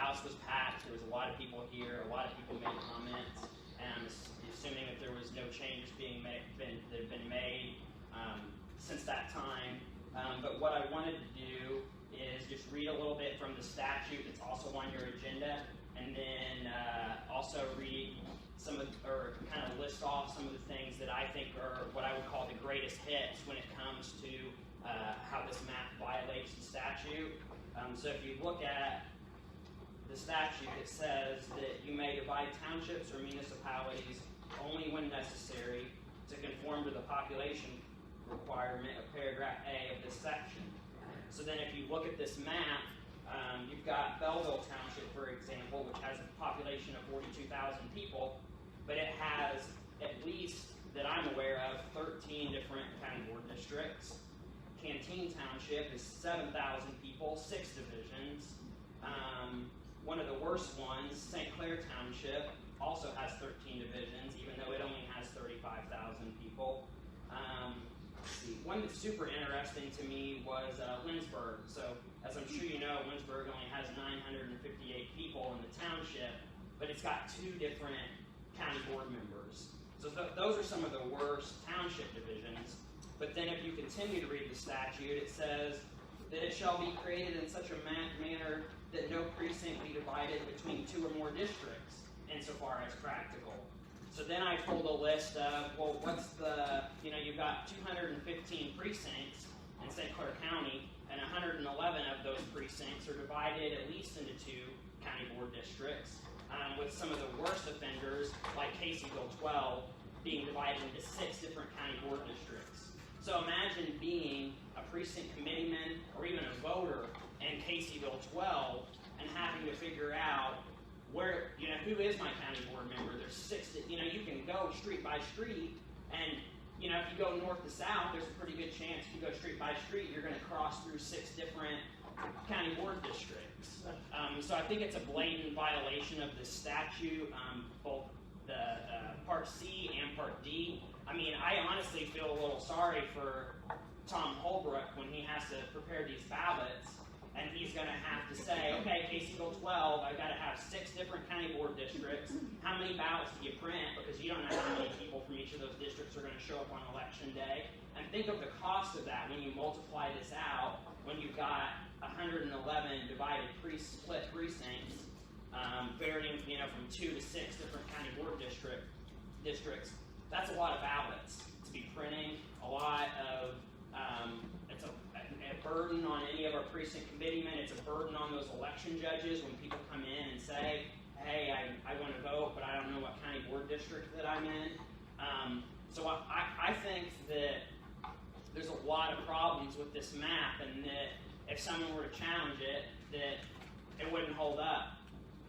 house was packed. There was a lot of people here. A lot of people made comments. And I'm assuming that there was no changes that have been made since that time. But what I wanted to do is just read a little bit from the statute that's also on your agenda, and then also read or kind of list off some of the things that I think are what I would call the greatest hits when it comes to how this map violates the statute. So if you look at the statute, it says that you may divide townships or municipalities only when necessary to conform to the population requirement of paragraph A of this section. So then if you look at this map, you've got Belleville Township, for example, which has a population of 42,000 people, but it has, at least that I'm aware of, 13 different county board districts. Canteen Township is 7,000 people, 6 divisions. One of the worst ones, St. Clair Township, also has 13 divisions, even though it only has 35,000 people. Let's see. One that's super interesting to me was Lindsborg. So, as I'm sure you know, Lindsborg only has 958 people in the township, but it's got 2 different county board members. So those are some of the worst township divisions. But then if you continue to read the statute, it says that it shall be created in such a manner that no precinct be divided between 2 or more districts, insofar as practical. So then I pulled a list of, well, what's the, you've got 215 precincts in St. Clair County, and 111 of those precincts are divided at least into 2 county board districts, with some of the worst offenders, like Caseyville 12, being divided into 6 different county board districts. So imagine being a precinct committeeman or even a voter in Caseyville 12 and having to figure out where, who is my county board member? There's 6, you can go street by street, and, if you go north to south, there's a pretty good chance if you go street by street, you're going to cross through 6 different county board districts. So I think it's a blatant violation of the statute, both the Part C and Part D. I mean, I honestly feel a little sorry for Tom Holbrook when he has to prepare these ballots, and he's going to have to say, okay, Caseyville 12, I've got to have 6 different county board districts. How many ballots do you print? Because you don't know how many people from each of those districts are going to show up on election day. And think of the cost of that when you multiply this out, when you've got 111 divided split precincts, varying from 2 to 6 different county board districts. That's a lot of ballots to be printing. A lot of it's a burden on any of our precinct committeemen. It's a burden on those election judges when people come in and say, hey, I want to vote, but I don't know what county board district that I'm in. So I think that there's a lot of problems with this map, and that if someone were to challenge it, that it wouldn't hold up.